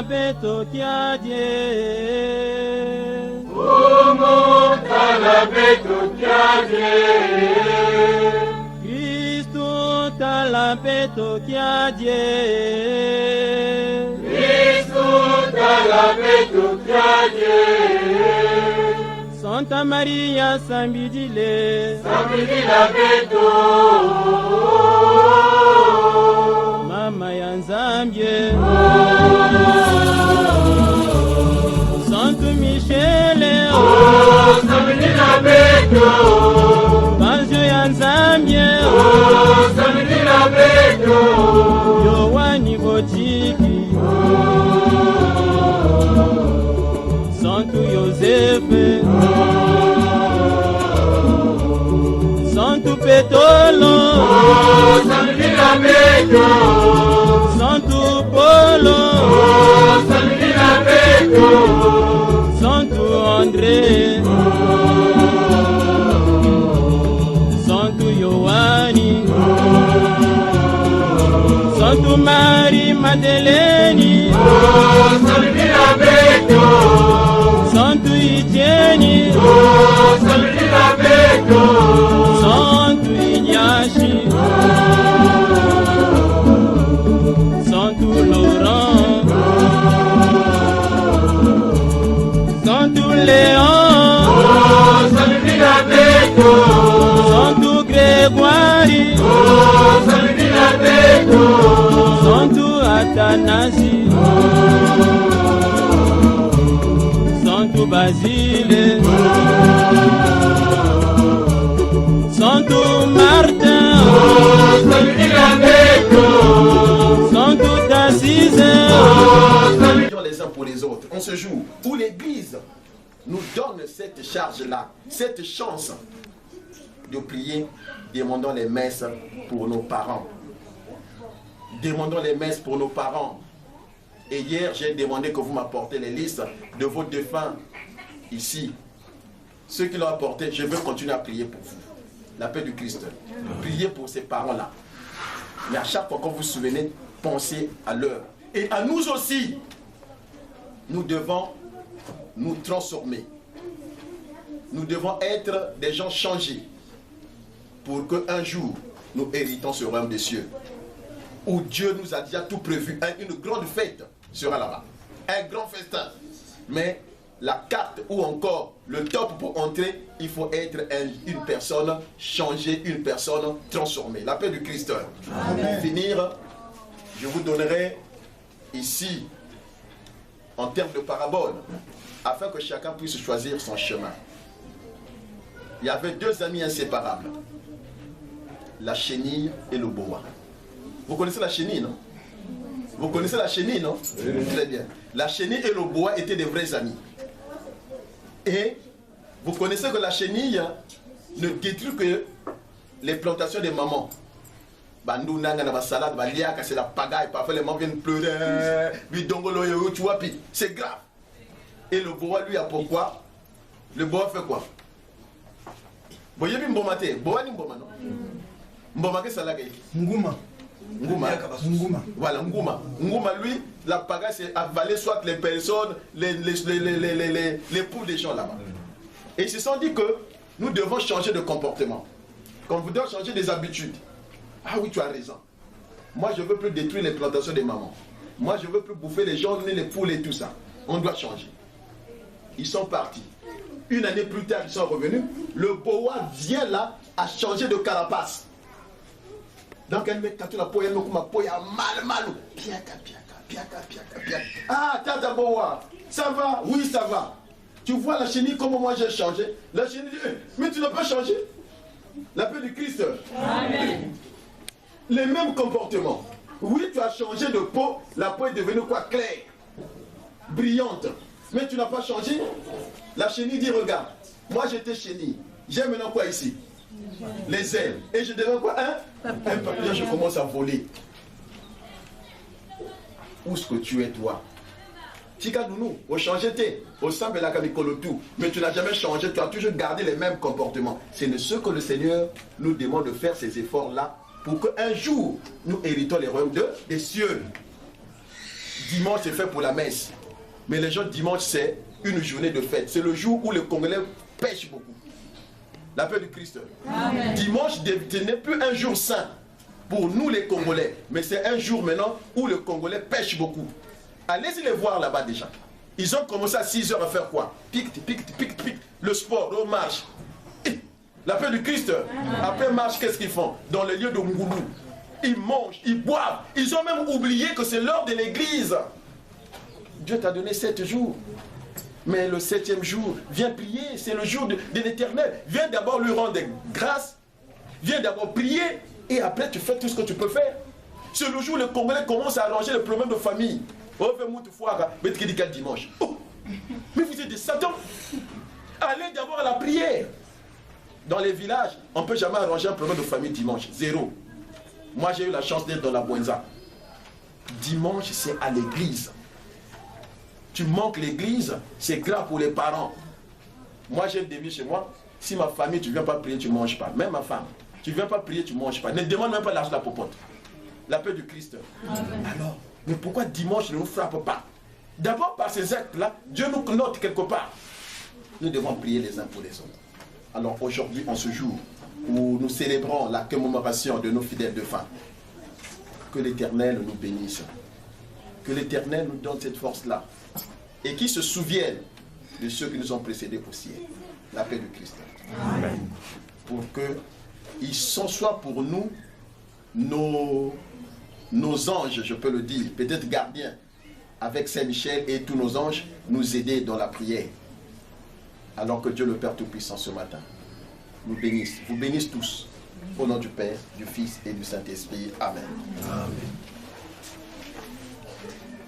talabeto kiadie. Umu talabeto kiadie. Christo talabeto kiadie. Christo talabeto kiadie. Santa Maria Sambidile. Sambidila beto. Mama ya Nzambie. Santo Michele. Sambidila beto. Banjo ya Nzambie. Sambidila beto. Yohani Bojiki. Santo Yosefe. Santo Petolo. Sambidila beto. Santo Polo. Sambidila beto. Santo André. Santo Yohani. Santo Maria Madeleine. Sambidila beto. Santo Etienne. Sambidila beto. Santo Ignashi. Santo Laurent. Santo Léon. Sambidila beto. Santo Grégoire. Sambidila beto. Santo Athanasi. Santo Basile. Santo Martin. Sambidila beto. Santo d'Assise. Les uns pour les autres. En ce jour où l'Église nous donne cette charge-là, cette chance de prier, demandons les messes pour nos parents. Demandons les messes pour nos parents. Et hier, j'ai demandé que vous m'apportez les listes de vos défunts ici. Ceux qui l'ont apporté, je veux continuer à prier pour vous. La paix du Christ. Priez pour ces parents-là. Mais à chaque fois que vous vous souvenez, pensez à l'heure. Et à nous aussi. Nous devons nous transformer. Nous devons être des gens changés pour qu'un jour, nous héritons ce royaume des cieux. Où Dieu nous a déjà tout prévu. Une grande fête sera là-bas. Un grand festin. Mais la carte ou encore le top pour entrer, il faut être une personne changée, une personne transformée. La paix du Christ. Amen. Pour finir, je vous donnerai ici, en termes de parabole, afin que chacun puisse choisir son chemin. Il y avait deux amis inséparables, la chenille et le boa. Vous connaissez la chenille, non? Vous connaissez la chenille, non? Oui. Très bien. La chenille et le boa étaient des vrais amis. Et vous connaissez que la chenille ne détruit que les plantations des mamans. C'est la pagaille, parfois les mamans viennent pleurer, tu vois, puis c'est grave. Et le boa, lui, a pourquoi? Le boa fait quoi? Boye bi mbomate, boa ni mboma non? Mboma ke salaga yiki? Ngouma. Ngouma. Ngouma. Voilà, Ngouma. Ngouma, lui, la pagaille, c'est avaler soit les personnes, les poules des gens là-bas. Et ils se sont dit que nous devons changer de comportement. Qu'on vous doit changer des habitudes. Ah oui, tu as raison. Moi, je ne veux plus détruire les plantations des mamans. Moi, je ne veux plus bouffer les gens, les poules et tout ça. On doit changer. Ils sont partis. Une année plus tard, ils sont revenus. Le boa vient là à changer de carapace. Donc, elle met quand la poya, elle met mal. Piaka. Ah, tata boa, ça va? Oui, ça va. Tu vois la chenille, comment moi j'ai changé? La chenille dit, mais tu n'as pas changé. La paix du Christ. Amen. Les mêmes comportements. Oui, tu as changé de peau. La peau est devenue quoi? Claire, brillante. Mais tu n'as pas changé. La chenille dit, regarde, moi j'étais chenille. J'ai maintenant quoi ici? Les ailes. Et je deviens quoi? Un papillon, je commence à voler. Où est-ce que tu es, toi? Tikadounou, au changé t'es, au semble la tout. Mais tu n'as jamais changé, tu as toujours gardé les mêmes comportements. C'est ce que le Seigneur nous demande de faire ces efforts-là pour qu'un jour, nous héritons les royaumes des cieux. dimanche c'est fait pour la messe. Mais les gens, dimanche c'est une journée de fête. C'est le jour où les Congolais pêchent beaucoup. La paix du Christ. Amen. Dimanche n'est plus un jour saint pour nous les Congolais. Mais c'est un jour maintenant où les Congolais pêchent beaucoup. Allez-y les voir là-bas déjà. Ils ont commencé à 6 heures à faire quoi? Pique. Le sport, on marche. La paix du Christ. Après marche, qu'est-ce qu'ils font? Dans les lieux de Ngoulou. Ils mangent, ils boivent. Ils ont même oublié que c'est l'heure de l'église. Dieu t'a donné 7 jours. Mais le 7e jour, viens prier. C'est le jour de l'Éternel. Viens d'abord lui rendre grâce. Viens d'abord prier. Et après, tu fais tout ce que tu peux faire. C'est le jour où les Congolais commencent à arranger les problèmes de famille. Mais quel dimanche? Oh, mais vous êtes des satans. Allez d'abord à la prière. Dans les villages, on ne peut jamais arranger un problème de famille dimanche. Zéro. Moi, j'ai eu la chance d'être dans la Bouenza. Dimanche, c'est à l'église. Tu manques l'église, c'est grave pour les parents. Moi, j'ai des chez moi. Si ma famille, tu ne viens pas prier, tu ne manges pas. Même ma femme, tu ne viens pas prier, tu ne manges pas. Ne demande même pas l'argent de la popote. La paix du Christ. Amen. Alors, mais pourquoi dimanche ne nous frappe pas? D'abord, par ces actes-là, Dieu nous note quelque part. Nous devons prier les uns pour les autres. Alors aujourd'hui, en ce jour où nous célébrons la commémoration de nos fidèles de fin, que l'Éternel nous bénisse. Que l'Éternel nous donne cette force-là. Et qu'il se souvienne de ceux qui nous ont précédés au ciel. La paix du Christ. Amen. Pour qu'ils soient pour nous nos anges, je peux le dire, peut-être gardiens, avec Saint-Michel et tous nos anges, nous aider dans la prière. Alors que Dieu le Père Tout-Puissant ce matin nous bénisse, vous bénisse tous, au nom du Père, du Fils et du Saint-Esprit. Amen. Amen.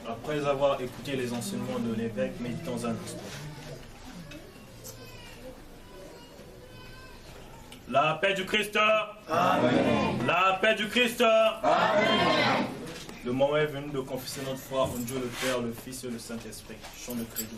Après avoir écouté les enseignements de l'évêque, méditons un instant. La paix du Christ. Amen. La paix du Christ. Amen. Le moment est venu de confesser notre foi en Dieu le Père, le Fils et le Saint-Esprit. Chant de credo.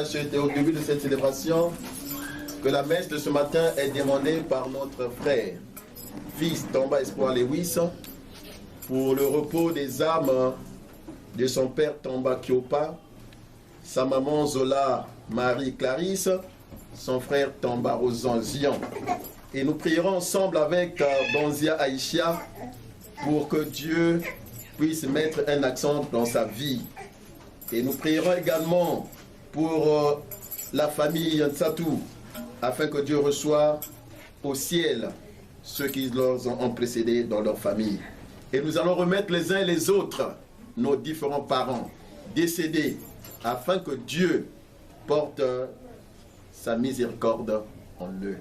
C'était au début de cette célébration que la messe de ce matin est demandée par notre frère, fils Tomba Espoir Lewis, pour le repos des âmes de son père Tamba Kyopa, sa maman Zola Marie Clarisse, son frère Tamba Rosanzian. Et nous prierons ensemble avec Bonzia Aïcha pour que Dieu puisse mettre un accent dans sa vie. Et nous prierons également pour la famille Nsatou, afin que Dieu reçoive au ciel ceux qui leur ont précédé dans leur famille. Et nous allons remettre les uns et les autres nos différents parents décédés, afin que Dieu porte sa miséricorde en eux.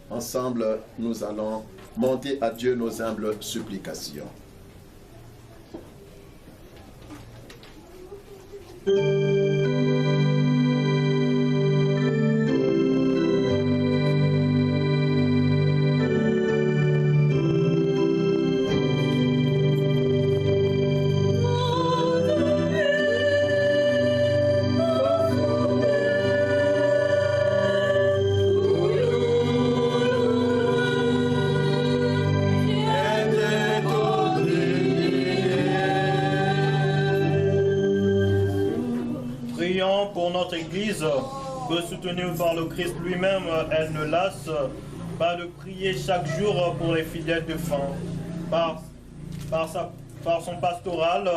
Ensemble, nous allons monter à Dieu nos humbles supplications. Pour notre Église, que soutenue par le Christ lui-même, elle ne lasse pas de prier chaque jour pour les fidèles défunts, par son pastoral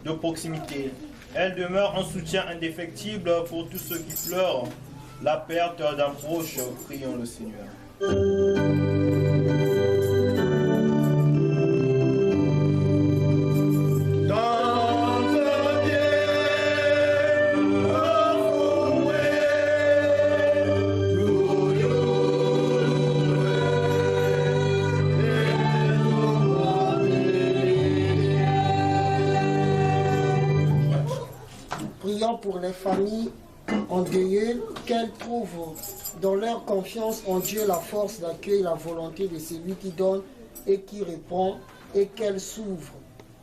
de proximité. Elle demeure un soutien indéfectible pour tous ceux qui pleurent la perte d'un proche. Prions le Seigneur. Pour les familles endeuillées, qu'elles trouvent dans leur confiance en Dieu la force d'accueillir la volonté de celui qui donne et qui répond, et qu'elles s'ouvrent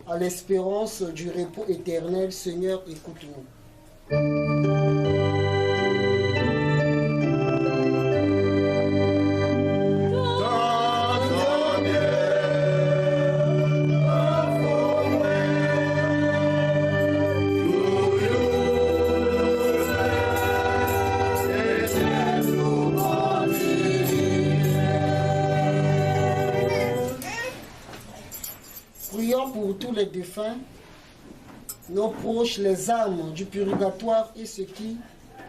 à l'espérance du repos éternel. Seigneur, écoute-nous. Pour tous les défunts, nos proches, les âmes du purgatoire et ceux qui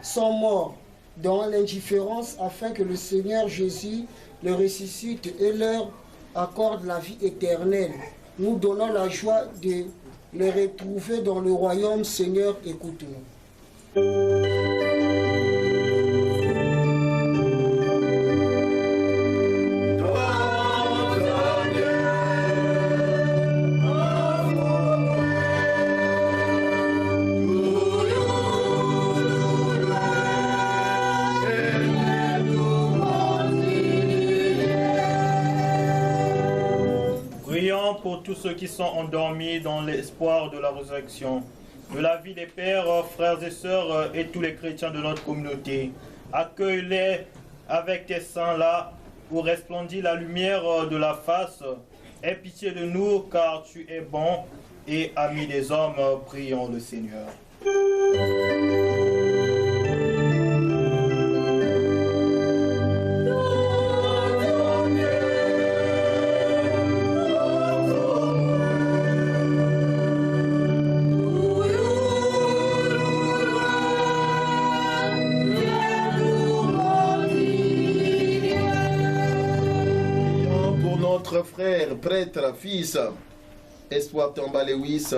sont morts dans l'indifférence, afin que le Seigneur Jésus les ressuscite et leur accorde la vie éternelle. Nous donnons la joie de les retrouver dans le royaume. Seigneur, écoute-nous. Pour tous ceux qui sont endormis dans l'espoir de la résurrection, de la vie des pères, frères et sœurs et tous les chrétiens de notre communauté. Accueille-les avec tes saints là où resplendit la lumière de la face. Aie pitié de nous car tu es bon et ami des hommes. Prions le Seigneur. Frère, prêtre, fils, Espoir Tamba Lewis,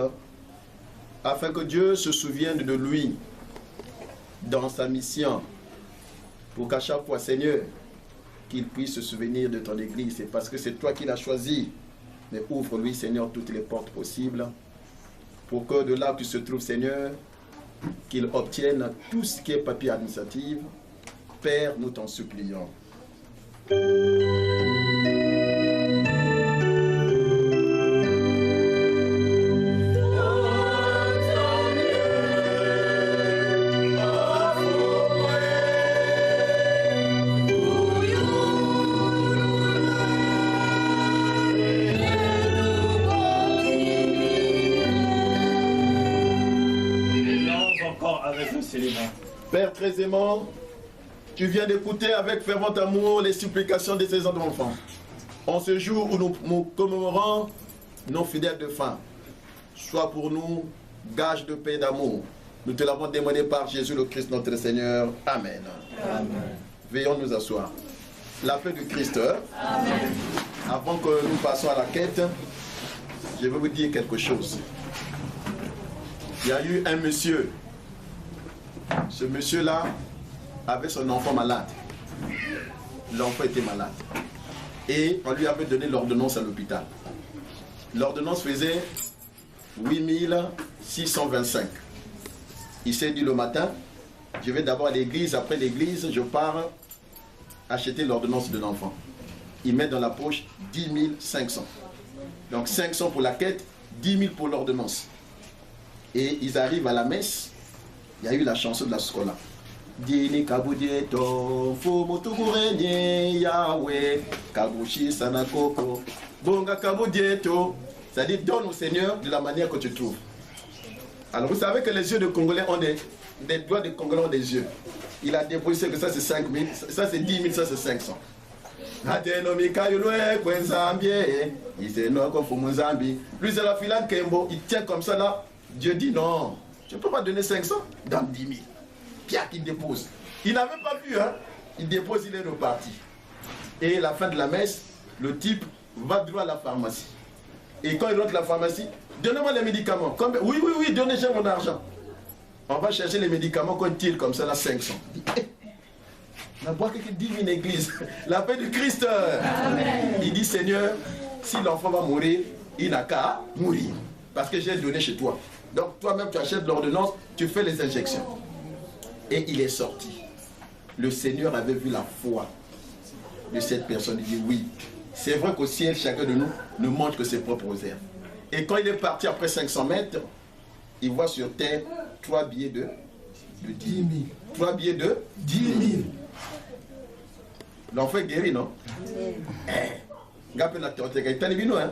afin que Dieu se souvienne de lui dans sa mission, pour qu'à chaque fois, Seigneur, qu'il puisse se souvenir de ton Église. C'est parce que c'est toi qui l'as choisi. Mais ouvre-lui, Seigneur, toutes les portes possibles, pour que de là où tu se trouves, Seigneur, qu'il obtienne tout ce qui est papier administratif. Père, nous t'en supplions. célébrons. Père très aimant, tu viens d'écouter avec fervent amour les supplications de ces enfants. En ce jour où nous commémorons nos fidèles de fin, sois pour nous gage de paix et d'amour. Nous te l'avons demandé par Jésus le Christ notre Seigneur. Amen. Amen. Veuillons nous asseoir. La paix du Christ. Amen. Avant que nous passions à la quête, je vais vous dire quelque chose. Il y a eu un monsieur. Ce monsieur-là avait son enfant malade. L'enfant était malade. Et on lui avait donné l'ordonnance à l'hôpital. L'ordonnance faisait 8625. Il s'est dit le matin, je vais d'abord à l'église, après l'église, je pars acheter l'ordonnance de l'enfant. Il met dans la poche 10 500. Donc 500 pour la quête, 10 000 pour l'ordonnance. Et ils arrivent à la messe, il y a eu la chanson de la scola. Dini kabudieto, fumutukurenye Yahweh, kabushi sanakoko, bonga kabudieto. C'est-à-dire donne au Seigneur de la manière que tu trouves. Alors vous savez que les yeux de Congolais ont des doigts de Congolais ont des yeux. Il a déposé que ça c'est 5 000, ça c'est 10 000, ça c'est 500. Lui c'est la filane Kembo, il tient comme ça là. Dieu dit non, je ne peux pas donner 500, donne 10 000. Pierre qui dépose. Il n'avait pas vu, hein. Il dépose, il est reparti. Et à la fin de la messe, le type va droit à la pharmacie. Et quand il rentre à la pharmacie, donnez-moi les médicaments. Oui, donnez-moi mon argent. On va chercher les médicaments qu'on tire comme ça, là, 500. On va quelqu'un dit une église. La paix du Christ. Amen. Il dit, Seigneur, si l'enfant va mourir, il n'a qu'à mourir. Parce que j'ai donné chez toi. Donc toi-même, tu achètes l'ordonnance, tu fais les injections. Et il est sorti. Le Seigneur avait vu la foi de cette personne. Il dit, oui, c'est vrai qu'au ciel, chacun de nous ne mange que ses propres herbes. Et quand il est parti après 500 mètres, il voit sur terre 3 billets de 10 000. 3 billets de 10 000. L'enfant est guéri, non? Gapé la théorie, il t'a dit, hein?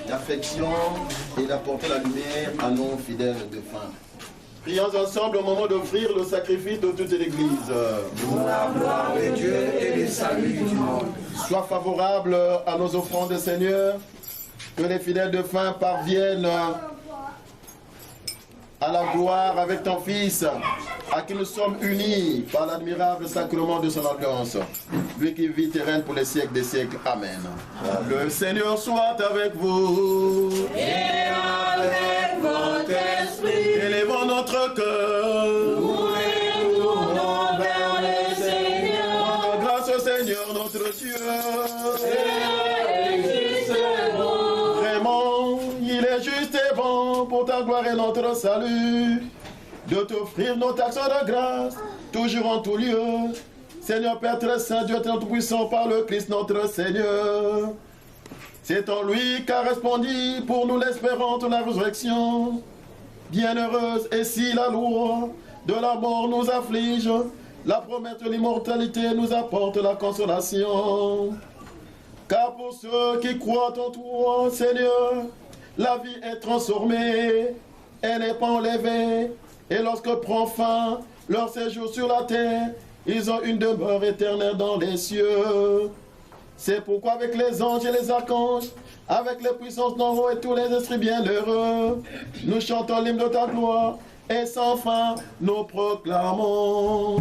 d'affection et d'apporter la lumière à nos fidèles défunts. Prions ensemble au moment d'offrir le sacrifice de toute l'Église. Pour la gloire de Dieu et le salut du monde. Sois favorable à nos offrandes, Seigneur, que les fidèles défunts parviennent à la gloire avec ton Fils, à qui nous sommes unis par l'admirable sacrement de son alliance, lui qui vit et règne pour les siècles des siècles. Amen. Le Seigneur soit avec vous. Et avec votre esprit, Élevons notre cœur. nous les tournons vers le Seigneur. Rendons grâce au Seigneur notre Dieu. Et juste bon, Vraiment, il est juste et bon pour ta gloire et notre salut de t'offrir nos actions de grâce, toujours en tout lieu. Seigneur Père très saint, Dieu très tout-puissant, par le Christ notre Seigneur. C'est en lui qu'a répondu pour nous l'espérance de la résurrection. Bienheureuse, et si la loi de la mort nous afflige, la promesse de l'immortalité nous apporte la consolation. Car pour ceux qui croient en toi, Seigneur, la vie est transformée, elle n'est pas enlevée. Et lorsque prend fin leur séjour sur la terre, ils ont une demeure éternelle dans les cieux. C'est pourquoi avec les anges et les archanges, avec les puissances d'en haut et tous les esprits bienheureux, nous chantons l'hymne de ta gloire et sans fin nous proclamons.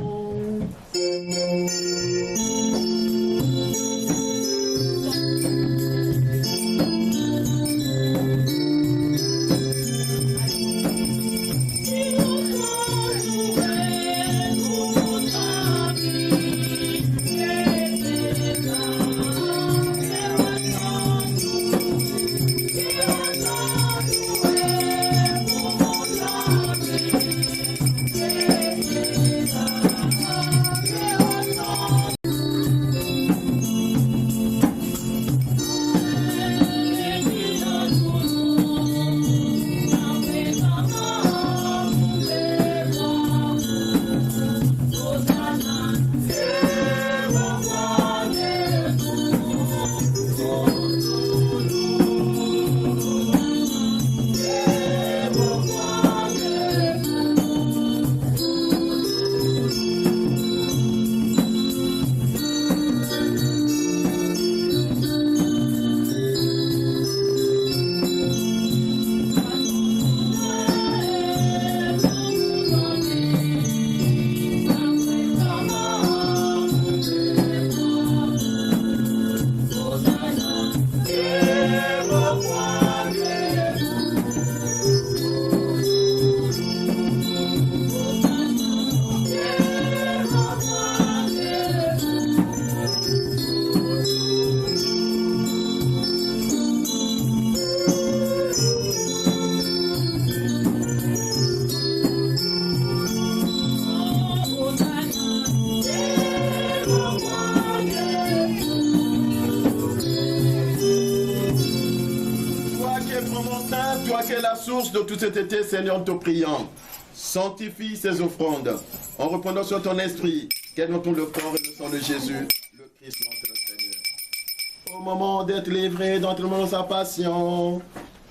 Source de tout cet été, Seigneur, en te priant, sanctifie ces offrandes en reprenant sur ton esprit qu'elles nous le corps et le sang de Jésus, le Christ notre Seigneur. Au moment d'être livré d'entre nous dans sa passion,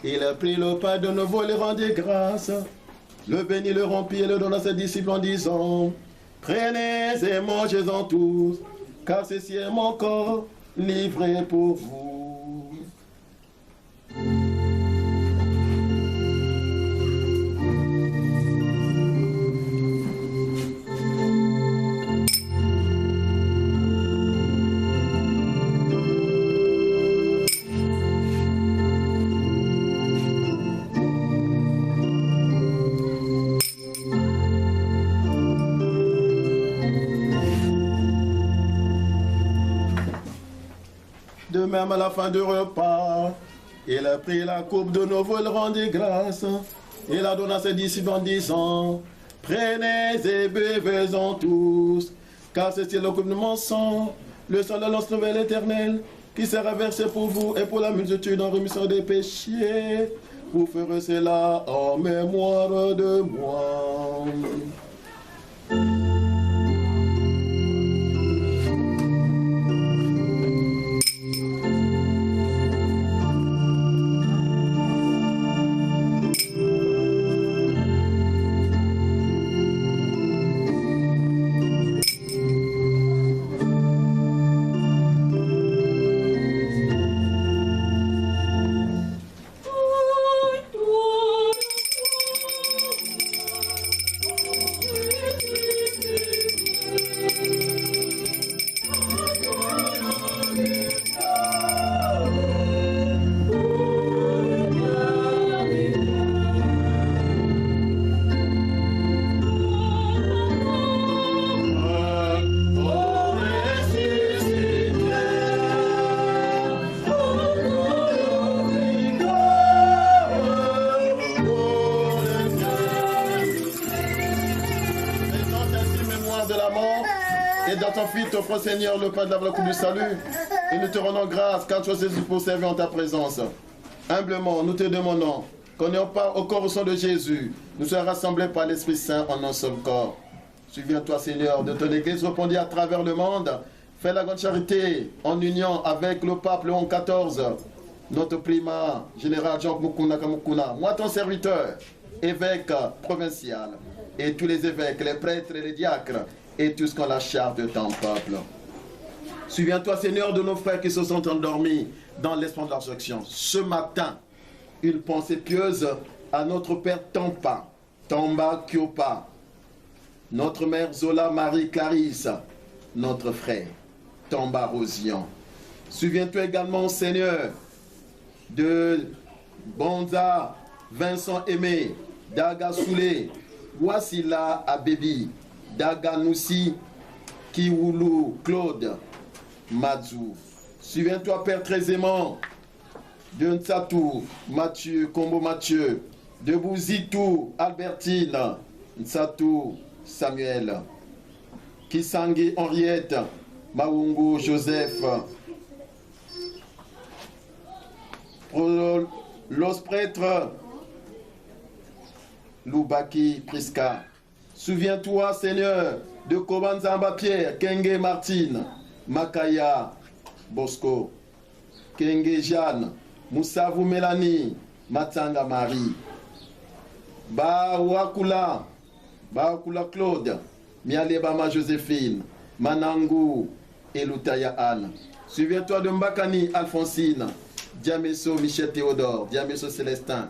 il a pris le pain de nouveau et le rendit grâce, le bénit, le rompit et le donna à ses disciples en disant: prenez et mangez-en tous, car ceci est mon corps livré pour vous. De même à la fin du repas, il a pris la coupe de nouveau, il rendit grâce. Il la donna à ses disciples en disant: prenez et buvez-en tous, car ceci est le coupe de mon sang, le sang de l'alliance nouvelle éternelle, qui sera versé pour vous et pour la multitude en rémission des péchés. Vous ferez cela en mémoire de moi. t'offrons, Seigneur, le pain de la coupe du salut. Et nous te rendons grâce, car tu as saisi pour servir en ta présence. Humblement, nous te demandons qu'on n'ait pas au corps au sang de Jésus, nous soyons rassemblés par l'Esprit Saint en un seul corps. Souviens-toi, Seigneur, de ton Église répandue à travers le monde. Fais la grande charité en union avec le pape Léon XIV, notre primat général Jean Mukuna Kamukuna, moi ton serviteur, évêque provincial, et tous les évêques, les prêtres et les diacres, et tous qui ont la charge de ton peuple. Souviens-toi, Seigneur, de nos frères qui se sont endormis dans l'espoir de la résurrection. Ce matin, une pensée pieuse à notre Père Tampa, Tamba Kyopa, notre mère Zola Marie Clarisse, notre frère Tamba Rosian. Souviens-toi également, Seigneur, de Bonza Vincent Aimé, Daga Soulé, Wassila Abebi, Daga Noussi, Kiwoulou Claude Madzou. Souviens-toi, Père très aimant, de Nsatou Mathieu, Combo Mathieu, de Bouzitou Albertine, Nsatou Samuel, Kisangi Henriette, Maungu Joseph, pour los prêtres, Loubaki Priska. Souviens-toi, Seigneur, de Kobanzamba Pierre, Kenge Martine, Makaya Bosco, Kenge Jeanne, Moussavou Mélanie, Matanga Marie, Bawakula Claude, Mialebama Joséphine, Manangou et Lutaya Anne. Souviens-toi de Mbakani Alphonsine, Diamesso Michel Théodore, Diamesso Célestin,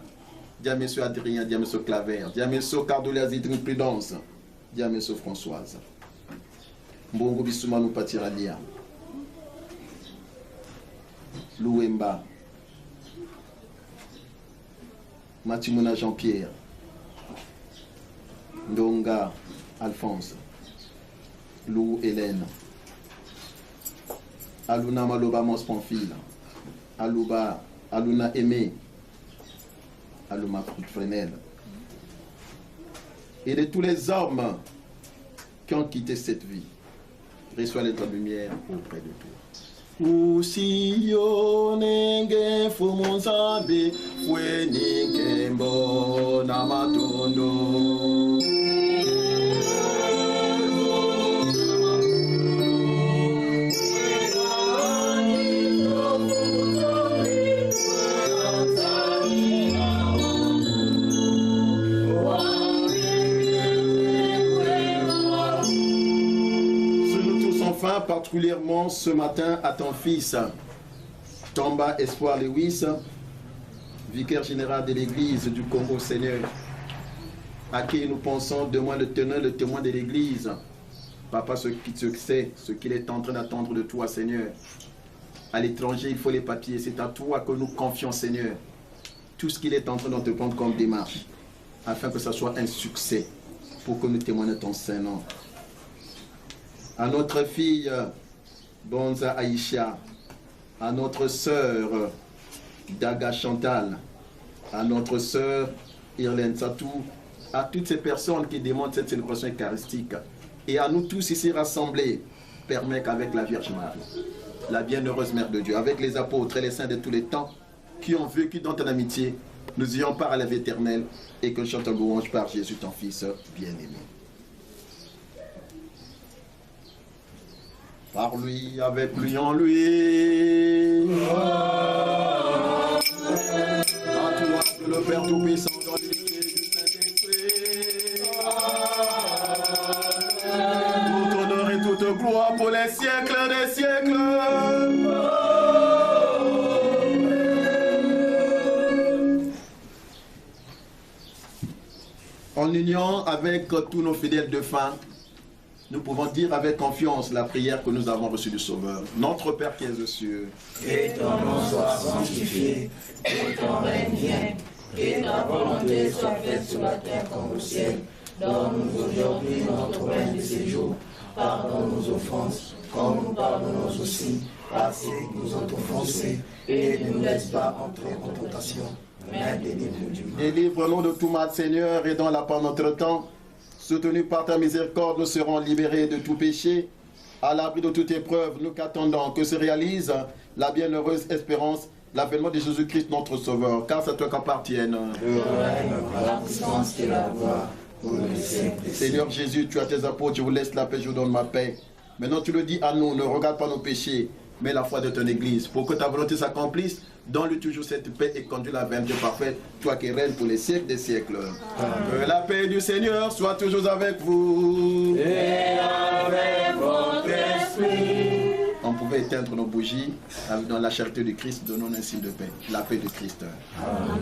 Diamesso Adrien, Diamesso Claver, Diamesso Cardolia Zidrine Prudence, Diamesso Françoise. Mbongo Bissoumanu Patiralia, Louemba, Matimuna Jean-Pierre, Ndonga Alphonse, Lou Hélène, Aluna Maloba Mos Pamphile, Aluna Aimé, Aluma Frenel, et de tous les hommes qui ont quitté cette vie. Reçois les lumière auprès de toi. Usiyo nenge fumunzabe fweni kembo na matondo. Particulièrement ce matin à ton fils Tamba Espoir Lewis, vicaire général de l'église du Congo, Seigneur, à qui nous pensons de moins le teneur, le témoin de l'église. Papa, ce qu'il est en train d'attendre de toi, Seigneur. À l'étranger, il faut les papiers. C'est à toi que nous confions, Seigneur, tout ce qu'il est en train de te prendre comme démarche, afin que ça soit un succès, pour que nous témoignons ton Saint-Nom. À notre fille Bonza Aïcha, à notre sœur Daga Chantal, à notre sœur Irlène Satou, à toutes ces personnes qui demandent cette célébration eucharistique, et à nous tous ici rassemblés, permet qu'avec la Vierge Marie, la bienheureuse Mère de Dieu, avec les apôtres et les saints de tous les temps, qui ont vécu dans ton amitié, nous ayons part à la vie éternelle, et que nous chantons louange par Jésus, ton Fils bien-aimé. Par lui, avec lui, en lui. À toi que le Père Tout-Puissant dans l'unité du Saint-Esprit. Tout honneur et toute gloire pour les siècles des siècles. En union avec tous nos fidèles défunts, nous pouvons dire avec confiance la prière que nous avons reçue du Sauveur. Notre Père qui es aux cieux, que ton nom soit sanctifié, que ton règne vienne, que ta volonté soit faite sur la terre comme au ciel. Donne-nous aujourd'hui notre pain de ce jour. Pardonne nos offenses, comme nous pardonnons aussi à ceux qui nous ont offensés, et ne nous laisse pas entrer en tentation, mais délivre-nous du mal. Délivre-nous de tout mal, Seigneur, et dans la part de notre temps. Soutenus par ta miséricorde, nous serons libérés de tout péché à l'abri de toute épreuve, nous qu'attendons que se réalise la bienheureuse espérance, l'avènement de Jésus-Christ notre Sauveur, car c'est à toi qu'appartiennent la puissance et la gloire pour le siècle. Seigneur Jésus, tu as tes apôtres, je vous laisse la paix, je vous donne ma paix. Maintenant tu le dis à nous, ne regarde pas nos péchés, mais la foi de ton Église. Pour que ta volonté s'accomplisse, donne-lui toujours cette paix et conduis-la vers Dieu parfait, toi qui règnes pour les siècles des siècles. Que la paix du Seigneur soit toujours avec vous. Et avec votre esprit. On pouvait éteindre nos bougies dans la charité du Christ, donnons un signe de paix. La paix de Christ. Amen.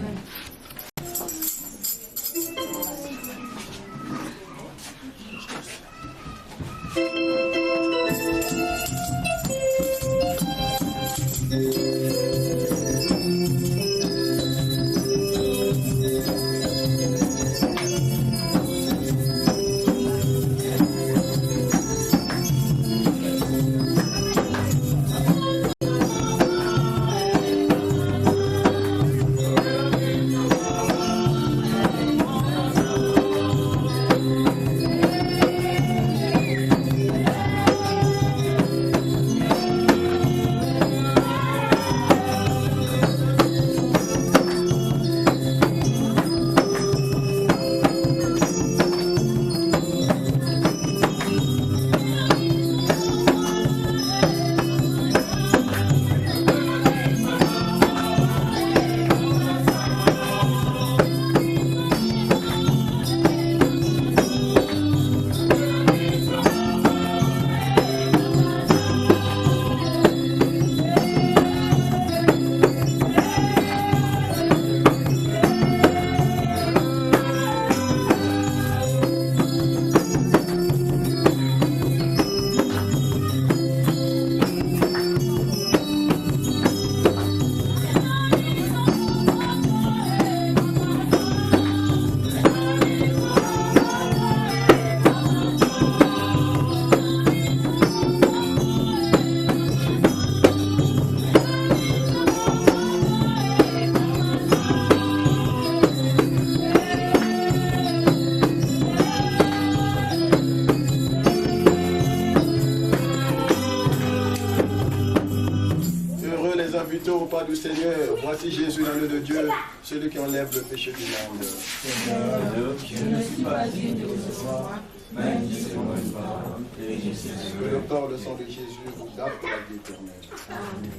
Au pas du Seigneur, voici Jésus, l'agneau de Dieu, celui qui enlève le péché du monde. Seigneur, je ne suis pas digne de recevoir, mais dis moi une parole, et je sais que le corps et le sang de Jésus vous gardent pour la vie éternelle. Amen.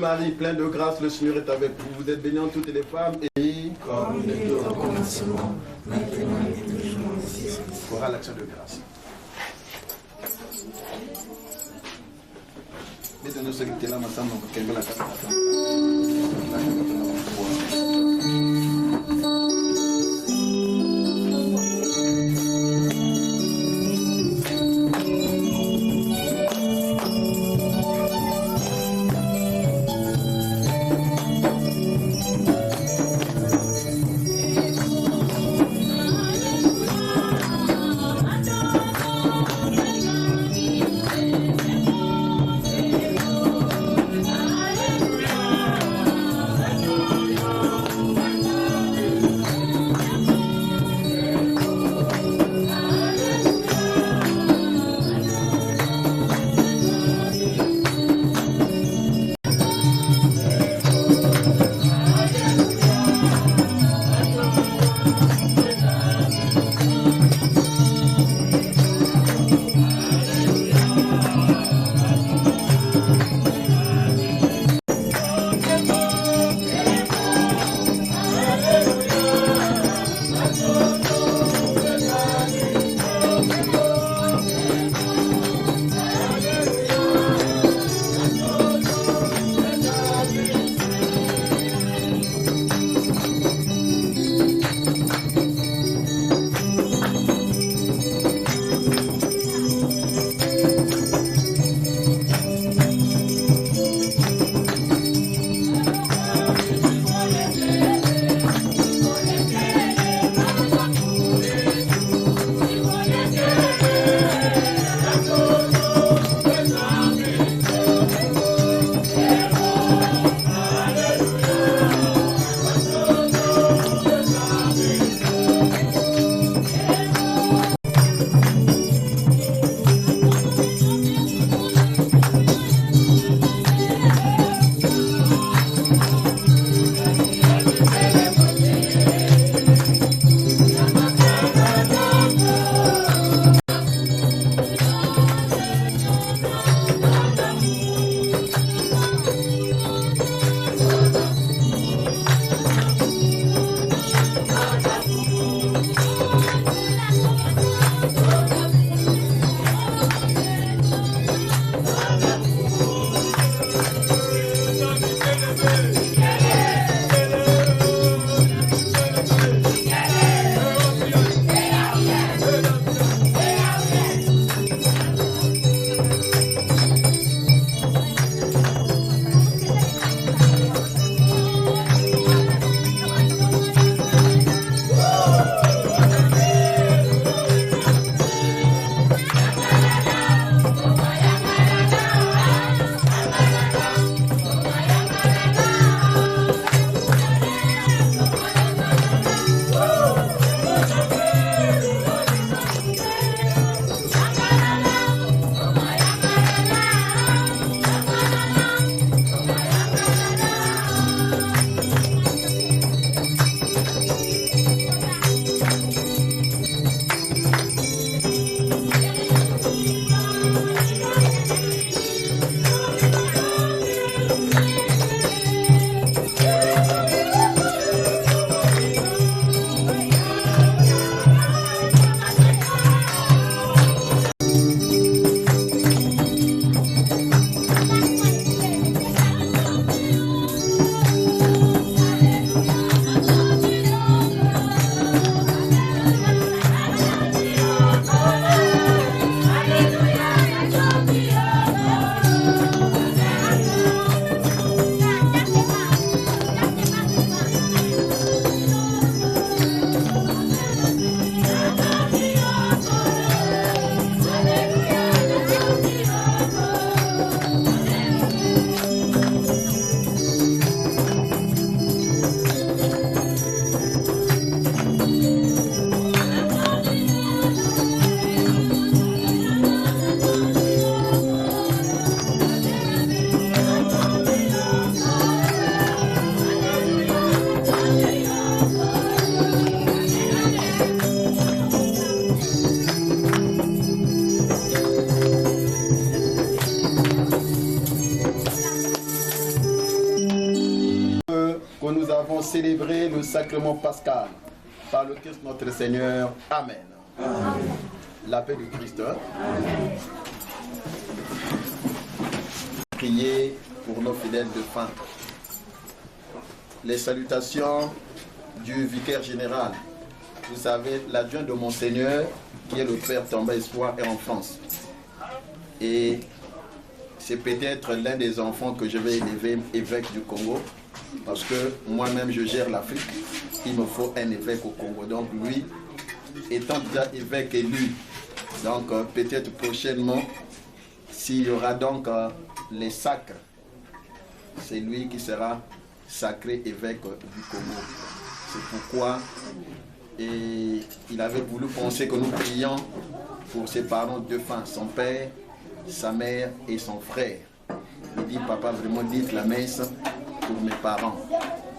Marie, pleine de grâce, le Seigneur est avec vous. Vous êtes bénie entre toutes les femmes et Comme il est au commencement, maintenant et toujours aussi. fera l'action de grâce. Mettez-nous ce qui est là, ensemble, donc quelle est la carte. que nous avons célébré le sacrement pascal par le Christ notre Seigneur. Amen. Amen. La paix du Christ. Amen. Priez pour nos fidèles de fin. Les salutations du vicaire général. Vous savez, l'adjoint de Monseigneur, qui est le Père Tomba Espoir, est en France. Et c'est peut-être l'un des enfants que je vais élever évêque du Congo, parce que moi-même je gère l'Afrique, il me faut un évêque au Congo. Donc lui, étant déjà évêque élu, donc peut-être prochainement, s'il y aura donc les sacres, c'est lui qui sera sacré évêque du Congo. C'est pourquoi il avait voulu penser que nous prions pour ses parents défunts, son père, sa mère et son frère. Il dit, papa, vraiment dites la messe pour mes parents.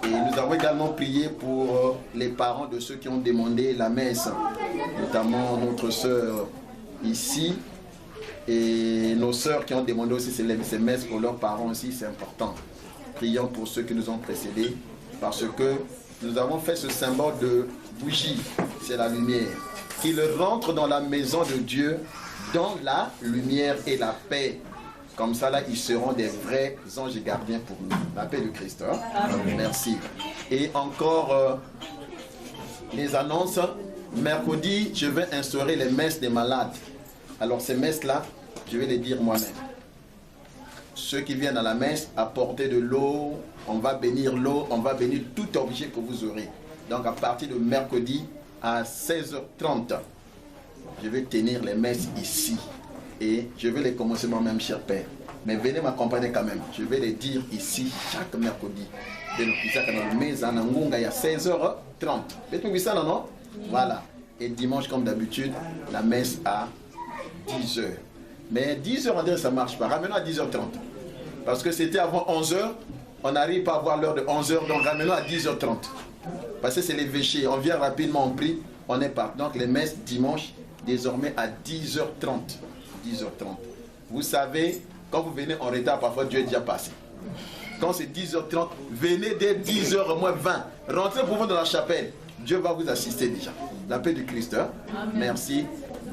Et nous avons également prié pour les parents de ceux qui ont demandé la messe, notamment notre sœur ici, et nos sœurs qui ont demandé aussi ces messes pour leurs parents aussi, c'est important. Prions pour ceux qui nous ont précédés, parce que nous avons fait ce symbole de bougie, c'est la lumière. Qu'ils rentrent dans la maison de Dieu, dans la lumière et la paix. Comme ça, là, ils seront des vrais anges gardiens pour nous. La paix du Christ. Hein? Merci. Et encore, les annonces. Mercredi, je vais instaurer les messes des malades. Alors, ces messes-là, je vais les dire moi-même. Ceux qui viennent à la messe, apportez de l'eau. On va bénir l'eau, on va bénir tout objet que vous aurez. Donc, à partir de mercredi à 16h30, je vais tenir les messes ici. Et je vais les commencer moi-même, cher Père. Mais venez m'accompagner quand même. Je vais les dire ici chaque mercredi. Il y a 16h30. Voilà. Et dimanche, comme d'habitude, la messe à 10h. Mais 10h, ça ne marche pas. Ramenons à 10h30. Parce que c'était avant 11h. On n'arrive pas à voir l'heure de 11h. Donc ramenons à 10h30. Parce que c'est l'évêché. On vient rapidement, on prie, on est parti. Donc les messes dimanche, désormais à 10h30. 10h30. Vous savez, quand vous venez en retard, parfois Dieu est déjà passé. Quand c'est 10h30, venez dès 10h moins 20. Rentrez pour vous dans la chapelle. Dieu va vous assister déjà. La paix du Christ. Hein? Merci.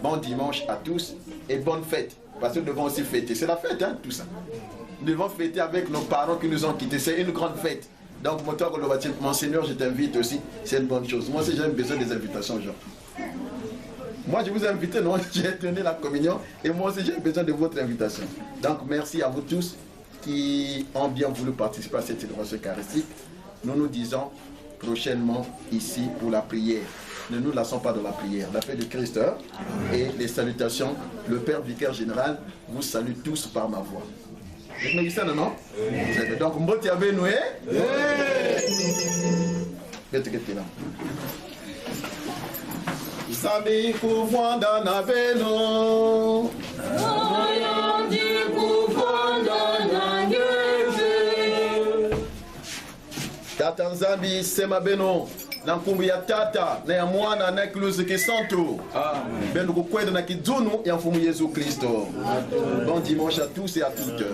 Bon dimanche à tous et bonne fête. Parce que nous devons aussi fêter. C'est la fête, hein, tout ça. Nous devons fêter avec nos parents qui nous ont quittés. C'est une grande fête. Donc, Monseigneur, je t'invite aussi. C'est une bonne chose. Moi aussi, j'ai besoin des invitations aujourd'hui. Moi, je vous ai invité, non, j'ai donné la communion. Et moi aussi, j'ai besoin de votre invitation. Donc, merci à vous tous qui ont bien voulu participer à cette célébration eucharistique. Nous nous disons prochainement ici pour la prière. Ne nous lassons pas de la prière. La paix du Christ et les salutations. Le Père Vicaire Général vous salue tous par ma voix. Vous me dites ça, non? Donc, Mboti Abenoué. Zambi Kouvanda Nabeno. Tata Nzambi Sema Beno. Na nkumbu ya tata na ya mwana na kiluzi kisantu. Beno kukweda na kidunu ya mfumu Yesu Kristo. Bon dimanche à tous et à toutes.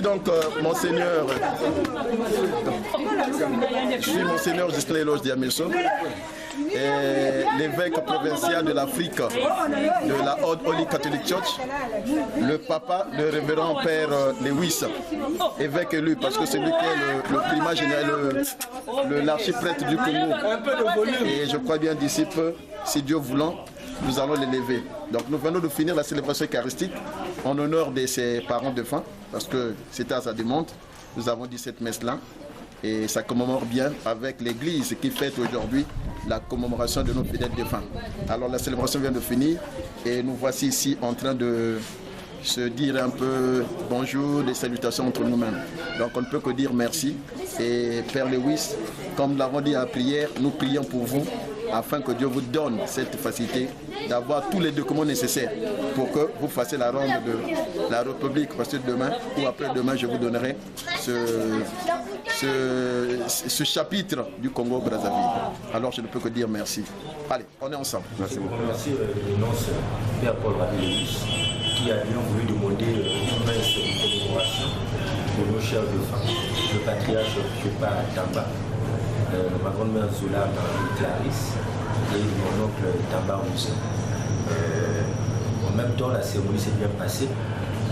Donc, Monseigneur, Je suis Monseigneur Justin Eloge Diameso, l'évêque provincial de l'Afrique de la Holy Catholic Church, le papa, le révérend Père Lewis, évêque élu, parce que c'est lui qui est le primat général, l'archiprêtre du Congo. Et je crois bien d'ici peu, si Dieu voulant, nous allons l'élever. Donc nous venons de finir la célébration eucharistique en honneur de ses parents défunts, parce que c'était à sa demande. Nous avons dit cette messe-là. Et ça commémore bien avec l'Église qui fête aujourd'hui la commémoration de nos fidèles défunts. Alors la célébration vient de finir et nous voici ici en train de se dire un peu bonjour, des salutations entre nous-mêmes. Donc on ne peut que dire merci. Et Père Lewis, comme nous l'avons dit à la prière, nous prions pour vous afin que Dieu vous donne cette facilité d'avoir tous les documents nécessaires pour que vous fassiez la ronde de la République, parce que demain ou après-demain, je vous donnerai ce chapitre du Congo-Brazzaville. Alors je ne peux que dire merci. Allez, on est ensemble. Merci beaucoup. Merci l'immense Père Paul Rabelais qui a bien voulu demander une messe de commémoration de nos chers défunts, le patriarche Piopa Tamba, ma grand-mère Zola Marie Clarisse et mon oncle Tamba Roussin. En même temps, la cérémonie s'est bien passée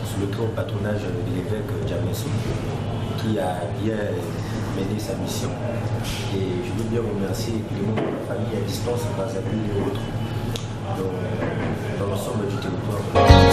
sous le très haut patronage de l'évêque Diameso qui a bien mené sa mission. Et je veux bien vous remercier les membres de la famille à distance, Brazzaville et autres, dans l'ensemble du territoire.